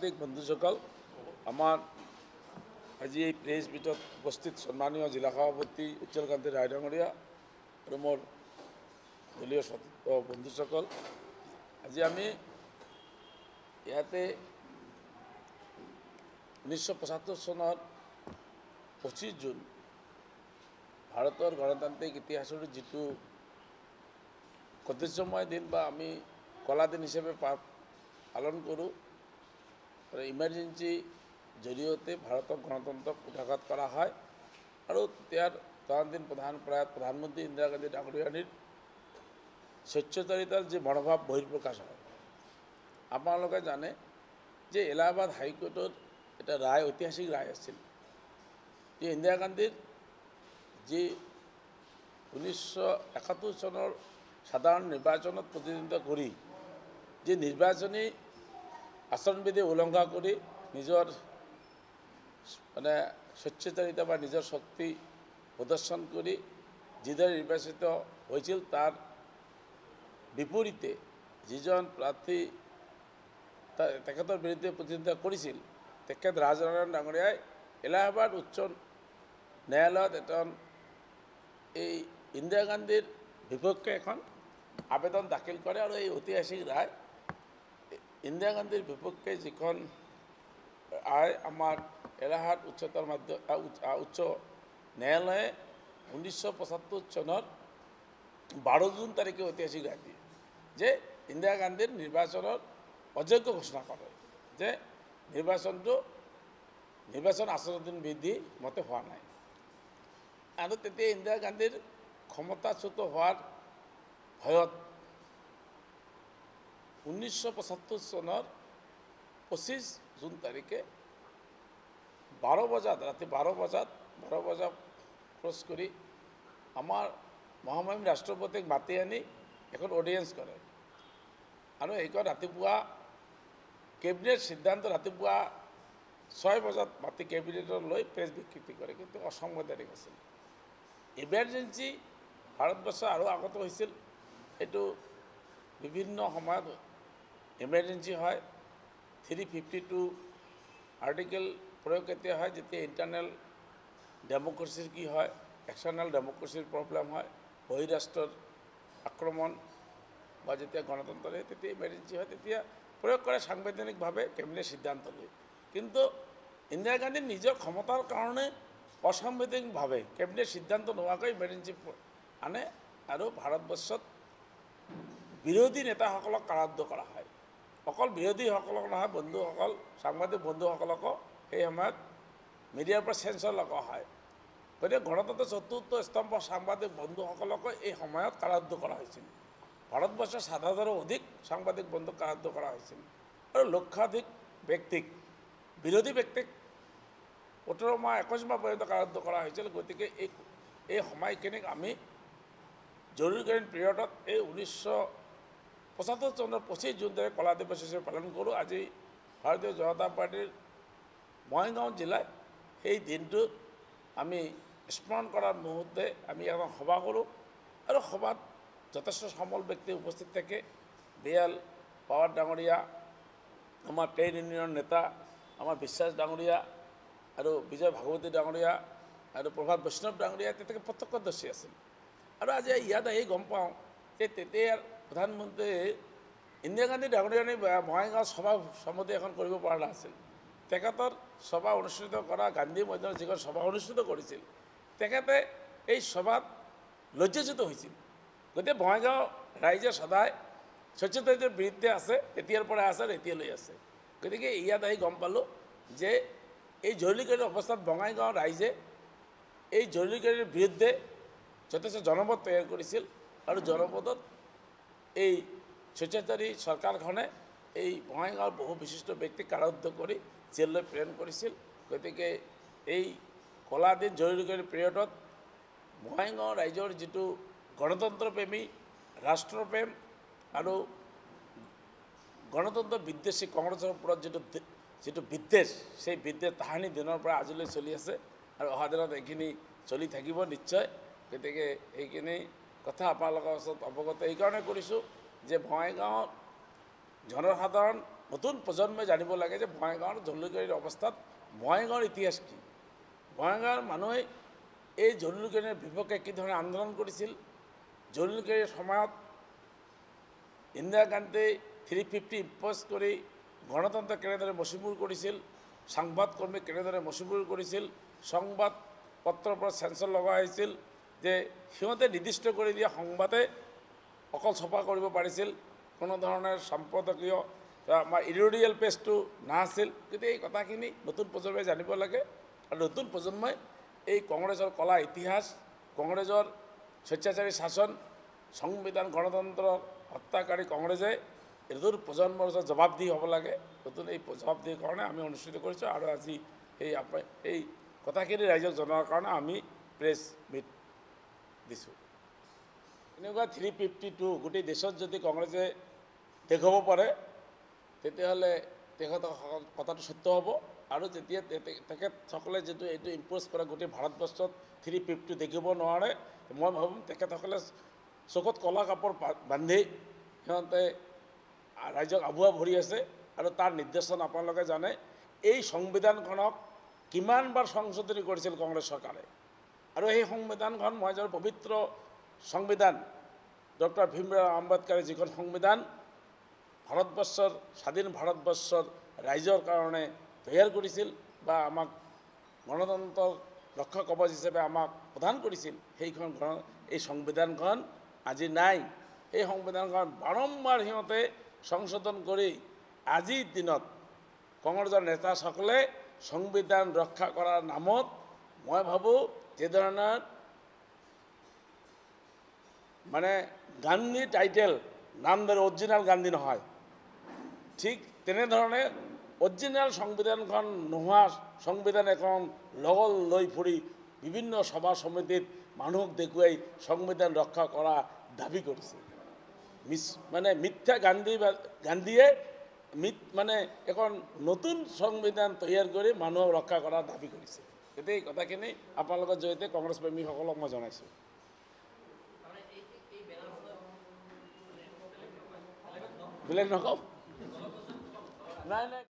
সাংবাদিক বন্ধুসকল, আমাৰ আজি এই প্ৰেস মিটত উপস্থিত সম্মানীয় জিলা সভাপতি উজ্জ্বল কান্তি ৰায় ডাঙৰীয়া আৰু মোৰ দলীয় বন্ধুসকল, আজি আমি ইয়াতে 1975 চনৰ 25 জুন ভাৰতৰ গণতান্ত্ৰিক ইতিহাসৰ যিটো ঐতিহ্যময় দিন বা আমি কলা দিন হিচাপে পালন কৰোঁ। ইমাৰ্জেঞ্চি জৰিয়তে ভাৰতক গণতন্ত্ৰক কুঠাঘাত কৰা হয় আৰু তেতিয়াৰ তদানীন্তন প্ৰধানমন্ত্ৰী ইন্দিৰা গান্ধী ডাঙৰীয়ানীৰ স্বচ্ছতাৰিতাৰ যে মনোভাৱ বহিঃপ্ৰকাশ হয়। আপোনালোকে জানে যে এলাহাবাদ হাইকোৰ্টৰ এটা ৰায়, ঐতিহাসিক ৰায় আছিল যে ইন্দিৰা গান্ধীৰ যি 1971 চনৰ সাধাৰণ নিৰ্বাচনত প্ৰতিদ্বন্দ্বিতা কৰি যে নিৰ্বাচনী আচৰণবিধি উলংঘা কৰি নিজৰ স্বচ্ছতাৰিতা বা নিজৰ শক্তি প্ৰদৰ্শন কৰি যিদৰে নিৰ্বাচিত হৈছিল, তাৰ বিপৰীতে যিজন প্ৰাৰ্থী তেখেতৰ বিৰুদ্ধে প্ৰতিদ্বন্দ্বিতা কৰিছিল, তেখেত ৰাজনাৰায়ণ ডাঙৰীয়াই এলাহাবাদ উচ্চ ন্যায়ালয়ত এখন এই ইন্দিৰা গান্ধীৰ বিপক্ষে এখন আবেদন দাখিল কৰে আৰু এই ঐতিহাসিক ৰায় ইন্দিৰা গান্ধীৰ বিপক্ষে যিখন আমাৰ এলাহাবাদ উচ্চ ন্যায়ালয়ে 1975 চনৰ 12 জুন তাৰিখে ঐতিহাসিক ৰায় দিয়ে যে ইন্দিৰা গান্ধীৰ নিৰ্বাচনৰ অযোগ্য ঘোষণা কৰে, যে নিৰ্বাচন আচৰণ বিধি মতে হোৱা নাই। আৰু তেতিয়া ইন্দিৰা গান্ধীৰ ক্ষমতাচ্যুত হোৱাৰ ভয়ত 1975 চনৰ 25 জুন তাৰিখে 12 বজাত, ৰাতি 12 বজাত ক্ৰছ কৰি আমাৰ মহামহিম ৰাষ্ট্ৰপতিক মাতি আনি এখন অডিয়েঞ্চ কৰে আৰু এইখন ৰাতিপুৱা কেবিনেট সিদ্ধান্ত ৰাতিপুৱা 6 বজাত মাতি কেবিনেটত লৈ প্ৰেছ বিবৃতি কৰে, কিন্তু অসাংবিধানিক আছিল। ইমাৰ্জেঞ্চি ভাৰতবৰ্ষৰ আৰু আগতে হৈছিল, এইটো বিভিন্ন সময়ত ইমাৰ্জেঞ্চি হয়। 352 আৰ্টিকেল প্ৰয়োগ কেতিয়া হয়, যেতিয়া ইণ্টাৰনেল ডেম'ক্ৰেচিৰ কি হয়, এক্সটাৰ্নেল ডেম'ক্ৰেচিৰ প্ৰব্লেম হয়, বহিৰাষ্ট্ৰৰ আক্ৰমণ বা যেতিয়া গণতন্ত্ৰ তেতিয়া ইমাৰ্জেঞ্চি হয়, তেতিয়া প্ৰয়োগ কৰে সাংবিধানিকভাৱে কেবিনেট সিদ্ধান্ত লৈ। কিন্তু ইন্দিৰা গান্ধীৰ নিজৰ ক্ষমতাৰ কাৰণে অসাংবিধানিকভাৱে কেবিনেট সিদ্ধান্ত নোহোৱাকৈ ইমাৰ্জেঞ্চি আনে আৰু ভাৰতবৰ্ষত বিৰোধী নেতাসকলক কাৰাৰুদ্ধ কৰা হয়। অকল বিৰোধীসকলক নহয়, বন্ধুসকল, সাংবাদিক বন্ধুসকলকো সেই সময়ত মিডিয়াৰ পৰা চেঞ্চৰ লগোৱা হয়। গতিকে গণতন্ত্ৰৰ চতুৰ্থ স্তম্ভ সাংবাদিক বন্ধুসকলকো এই সময়ত কাৰাৰুদ্ধ কৰা হৈছিল। ভাৰতবৰ্ষৰ 7,000ৰো অধিক সাংবাদিক বন্ধুক কাৰাৰুদ্ধ কৰা হৈছিল আৰু লক্ষাধিক ব্যক্তিক, বিৰোধী ব্যক্তিক 18 মাহ 21 মাহ পৰ্যন্ত কাৰাৰুদ্ধ কৰা হৈছিল। গতিকে এই সময়খিনিক আমি জৰুৰীকালীন পিৰিয়ডত এই 1975 চনৰ 25 জুন তাৰিখে কলা দিৱস হিচাপে পালন কৰোঁ। আজি ভাৰতীয় জনতা পাৰ্টীৰ বঙাইগাঁও জিলাত সেই দিনটোত আমি স্মৰণ কৰাৰ মুহূৰ্তে আমি এখন সভা কৰোঁ আৰু সভাত যথেষ্ট সমল ব্যক্তি উপস্থিত থাকে। বিএল পাৱাৰ ডাঙৰীয়া, আমাৰ ট্ৰেড ইউনিয়নৰ নেতা আমাৰ বিশ্বাস ডাঙৰীয়া আৰু বিজয় ভাগৱতী ডাঙৰীয়া আৰু প্ৰভাত বৈষ্ণৱ ডাঙৰীয়া তেতিয়া প্ৰত্যক্ষদৰ্শী আছিল। আৰু আজি ইয়াত আহি গম পাওঁ যে তেতিয়াৰ প্ৰধানমন্ত্ৰী ইন্দিৰা গান্ধী ডাঙৰীয়ানী বঙাইগাঁও সভা সমিতি এখন কৰিব পৰা নাছিল। তেখেতৰ সভা অনুষ্ঠিত কৰা গান্ধী মৈদানত যিখন সভা অনুষ্ঠিত কৰিছিল, তেখেতে এই সভাত লজ্জিত হৈছিল। গতিকে বঙাইগাঁও ৰাইজে সদায় স্বচ্ছতাৰ বিৰুদ্ধে আছে, তেতিয়াৰ পৰা আছে আৰু এতিয়ালৈ আছে। গতিকে ইয়াত আহি গম পালোঁ যে এই জৰুৰীকালীন অৱস্থাত বঙাইগাঁও ৰাইজে এই জৰুৰীকালীনৰ বিৰুদ্ধে যথেষ্ট জনমত তৈয়াৰ কৰিছিল আৰু জনমতত এই স্বৈচ্ছাচাৰী চৰকাৰখনে এই বঙাইগাঁৱৰ বহু বিশিষ্ট ব্যক্তিক কাৰাৰুদ্ধ কৰি জেললৈ প্ৰেৰণ কৰিছিল। গতিকে এই কলা দিন জৰুৰীকালীন পিৰিয়ডত বঙাইগাঁও ৰাইজৰ যিটো গণতন্ত্ৰপ্ৰেমী, ৰাষ্ট্ৰপ্ৰেম আৰু গণতন্ত্ৰ বিদ্বেষী কংগ্ৰেছৰ ওপৰত যিটো বিদ্বেষ, সেই বিদ্বেষ তাহানি দিনৰ পৰা আজিলৈ চলি আছে আৰু অহা দিনত এইখিনি চলি থাকিব নিশ্চয়। গতিকে এইখিনি কথা আপোনালোকৰ ওচৰত অৱগত এইকাৰণে কৰিছোঁ যে বঙাইগাঁৱত জনসাধাৰণ নতুন প্ৰজন্মই জানিব লাগে যে বঙাইগাঁৱৰ জলুকানীৰ অৱস্থাত বঙাইগাঁৱৰ ইতিহাস কি, বঙাইগাঁৱৰ মানুহে এই জলুকানীৰ বিপক্ষে কি ধৰণে আন্দোলন কৰিছিল, জলুকানীৰ সময়ত ইন্দিৰা গান্ধী 350 ইম্প'জ কৰি গণতন্ত্ৰ কেনেদৰে মষিমুৰ কৰিছিল, সাংবাদকৰ্মী কেনেদৰে মষিমুৰ কৰিছিল, সংবাদ পত্ৰৰ পৰা চেঞ্চৰ লগাই আহিছিল যে সিহঁতে নিৰ্দিষ্ট কৰি দিয়া সংবাদে অকল ছপা কৰিব পাৰিছিল, কোনো ধৰণৰ সম্পাদকীয় আমাৰ ইডিঅ'ৰিয়েল পেজটো নাছিল। গতিকে এই কথাখিনি নতুন প্ৰজন্মই জানিব লাগে আৰু নতুন প্ৰজন্মই এই কংগ্ৰেছৰ কলা ইতিহাস, কংগ্ৰেছৰ স্বেচ্ছাচাৰী শাসন, সংবিধান গণতন্ত্ৰৰ হত্যাকাৰী কংগ্ৰেছে নতুন প্ৰজন্মৰ ওচৰত জবাবদিহি হ'ব লাগে। নতুন এই জবাবদিহিৰ কাৰণে আমি অনুষ্ঠিত কৰিছোঁ আৰু আজি এই কথাখিনি ৰাইজক জনোৱাৰ কাৰণে আমি প্ৰেছ মিট দিছোঁ। এনেকুৱা 352 গোটেই দেশত যদি কংগ্ৰেছে দেখুৱাব পাৰে তেতিয়াহ'লে তেখেতৰ কথাটো সত্য হ'ব আৰু যেতিয়া তেখেতসকলে যিটো এইটো ইম্প'জ কৰে গোটেই ভাৰতবৰ্ষত 350 দেখিব নোৱাৰে, মই ভাবোঁ তেখেতসকলে চকুত ক'লা কাপোৰ বান্ধি সিহঁতে ৰাইজক আবুৱা ভৰি আছে আৰু তাৰ নিৰ্দেশন আপোনালোকে জানে। এই সংবিধানখনক কিমানবাৰ সংশোধনী কৰিছিল কংগ্ৰেছ চৰকাৰে আৰু এই সংবিধানখন মই জানো পবিত্ৰ সংবিধান ডক্টৰ ভীমৰাও আম্বেদকাৰে যিখন সংবিধান ভাৰতবৰ্ষৰ স্বাধীন ভাৰতবৰ্ষৰ ৰাইজৰ কাৰণে তৈয়াৰ কৰিছিল বা আমাক গণতন্ত্ৰৰ ৰক্ষা কবচ হিচাপে আমাক প্ৰদান কৰিছিল, সেইখন এই সংবিধানখন আজি নাই। এই সংবিধানখন বাৰম্বাৰ সিহঁতে সংশোধন কৰি আজিৰ দিনত কংগ্ৰেছৰ নেতাসকলে সংবিধান ৰক্ষা কৰাৰ নামত মই ভাবোঁ যে ধৰণৰ মানে গান্ধী টাইটেল নাম ধৰে অৰিজিনেল গান্ধী নহয়, ঠিক তেনেধৰণে অৰিজিনেল সংবিধানখন নোহোৱা সংবিধান এখন লগত লৈ ফুৰি বিভিন্ন সভা সমিতিত মানুহক দেখুৱাই সংবিধান ৰক্ষা কৰা দাবী কৰিছে। মানে মিথ্যা গান্ধীয়ে মানে এখন নতুন সংবিধান তৈয়াৰ কৰি মানুহক ৰক্ষা কৰাৰ দাবী কৰিছে। গতিকে এই কথাখিনি আপোনালোকৰ জৰিয়তে কংগ্ৰেছ প্ৰেমীসকলক মই জনাইছোঁ। বেলেগ নকওঁ, নাই নাই।